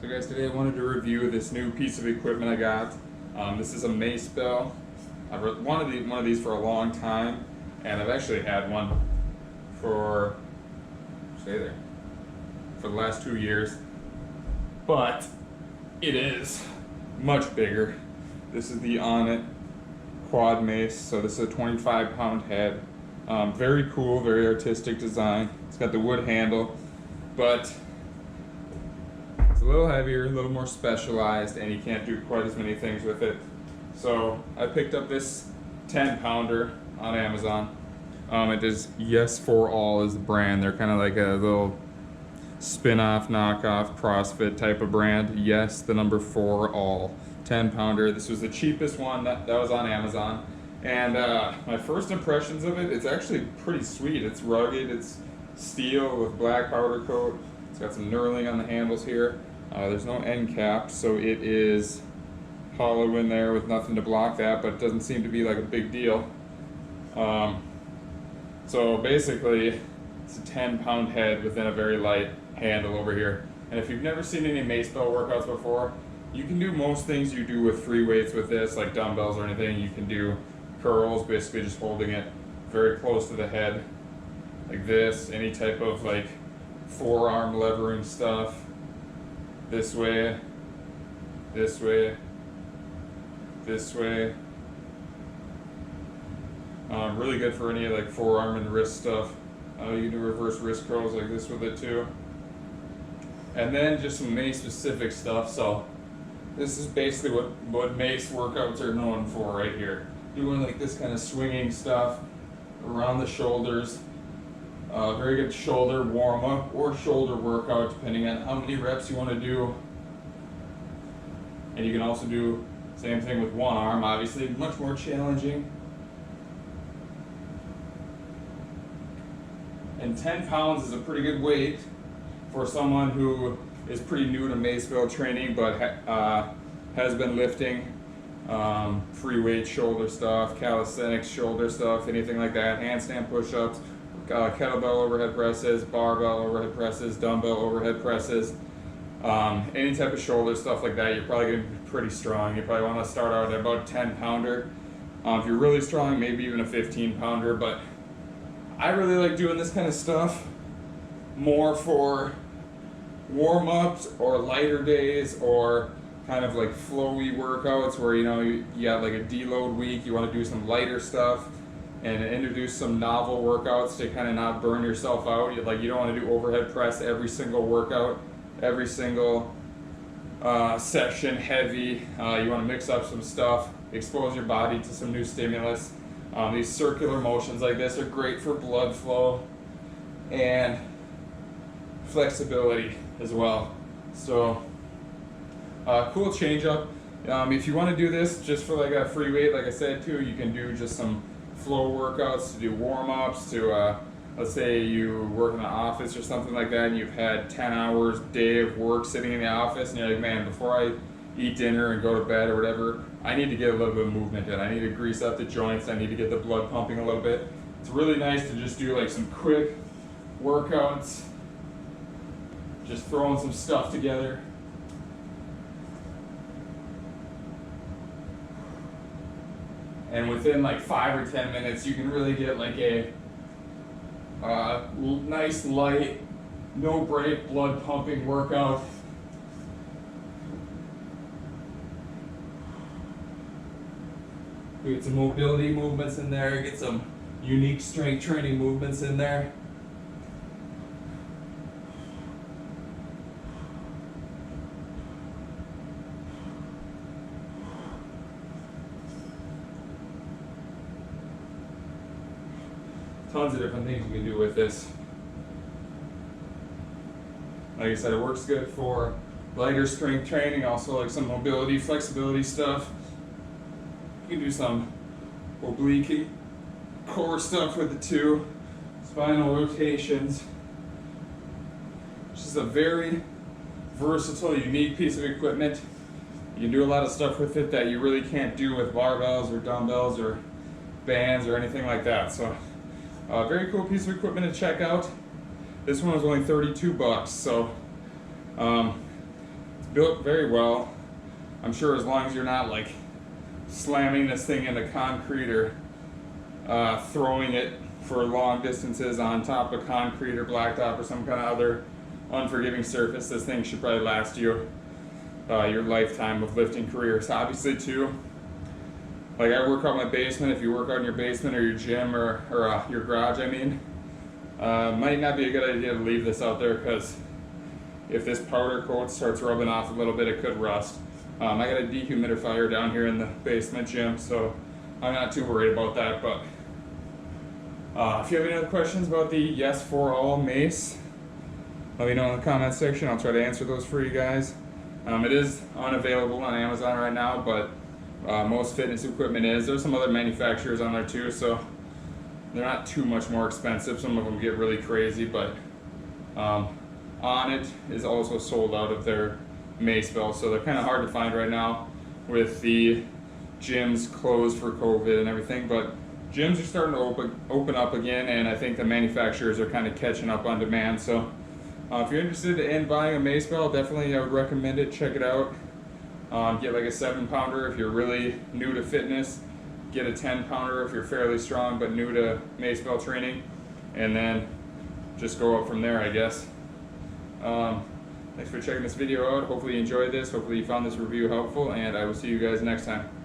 So guys, today I wanted to review this new piece of equipment I got. This is a Macebell. I've wanted one of these for a long time, and I've actually had one for, for the last 2 years. But it is much bigger. This is the Onnit quad mace, so this is a 25-pound head. Very cool, very artistic design. It's got the wood handle, but it's a little heavier, a little more specialized, and you can't do quite as many things with it. So I picked up this 10-pounder on Amazon. It is Yes4All is the brand. They're kind of like a little spin-off, knockoff, CrossFit type of brand. Yes, the number 4 all. 10-pounder. This was the cheapest one that was on Amazon. And my first impressions of it, it's actually pretty sweet. It's rugged, it's steel with black powder coat. It's got some knurling on the handles here. There's no end cap, so it is hollow in there with nothing to block that, but it doesn't seem to be like a big deal. So basically, it's a 10-pound head within a very light handle over here. And if you've never seen any Macebell workouts before, you can do most things you do with free weights with this, like dumbbells or anything. You can do curls, basically just holding it very close to the head, like this. Any type of like forearm levering stuff. This way, this way, this way. Really good for any like forearm and wrist stuff. You can do reverse wrist curls like this with it too. And then just some mace specific stuff. So this is basically what mace workouts are known for right here. Doing like this kind of swinging stuff around the shoulders. Very good shoulder warm up or shoulder workout depending on how many reps you want to do. And you can also do the same thing with one arm, obviously much more challenging. And 10 pounds is a pretty good weight for someone who is pretty new to Macebell training but has been lifting free weight shoulder stuff, calisthenics shoulder stuff, anything like that, handstand push-ups, kettlebell overhead presses, barbell overhead presses, dumbbell overhead presses, any type of shoulder stuff like that. You're probably going to be pretty strong. You probably want to start out at about a 10-pounder. If you're really strong, maybe even a 15-pounder, but I really like doing this kind of stuff more for warm-ups or lighter days or kind of like flowy workouts where you got like a deload week, you want to do some lighter stuff and introduce some novel workouts to kind of not burn yourself out. You don't want to do overhead press every single workout, every single session heavy. You want to mix up some stuff, expose your body to some new stimulus. These circular motions like this are great for blood flow and flexibility as well. So cool change up. If you want to do this just for like a free weight, like I said too, you can do just some flow workouts to do warm-ups to let's say you work in the office or something like that and you've had 10 hours day of work sitting in the office and you're like, man, before I eat dinner and go to bed or whatever, I need to get a little bit of movement in. I need to grease up the joints. I need to get the blood pumping a little bit. It's really nice to just do like some quick workouts, just throwing some stuff together. And within like 5 or 10 minutes, you can really get like a nice, light, no break, blood pumping workout. We get some mobility movements in there, get some unique strength training movements in there. Tons of different things you can do with this. Like I said, it works good for lighter strength training, also like some mobility, flexibility stuff. You can do some oblique core stuff with it too, spinal rotations. It's just a very versatile, unique piece of equipment. You can do a lot of stuff with it that you really can't do with barbells or dumbbells or bands or anything like that. So very cool piece of equipment to check out. This one was only $32, so it's built very well. I'm sure as long as you're not like slamming this thing into concrete or throwing it for long distances on top of concrete or blacktop or some kind of other unforgiving surface, this thing should probably last you your lifetime of lifting careers. Obviously too, like I work out my basement. If you work out in your basement or your gym or your garage, I mean, might not be a good idea to leave this out there, because if this powder coat starts rubbing off a little bit, it could rust. I got a dehumidifier down here in the basement gym, so I'm not too worried about that. But if you have any other questions about the Yes4All mace, let me know in the comment section. I'll try to answer those for you guys. It is unavailable on Amazon right now, but most fitness equipment is. There's some other manufacturers on there too, so they're not too much more expensive. Some of them get really crazy, but Onnit is also sold out of their Macebell, so they're kind of hard to find right now with the gyms closed for COVID and everything. But gyms are starting to open up again, and I think the manufacturers are kind of catching up on demand. So if you're interested in buying a Macebell, definitely I would recommend it. Check it out. Get like a 7-pounder if you're really new to fitness. Get a 10-pounder if you're fairly strong but new to Macebell training, and then just go up from there, I guess. Thanks for checking this video out. Hopefully you enjoyed this. Hopefully you found this review helpful, and I will see you guys next time.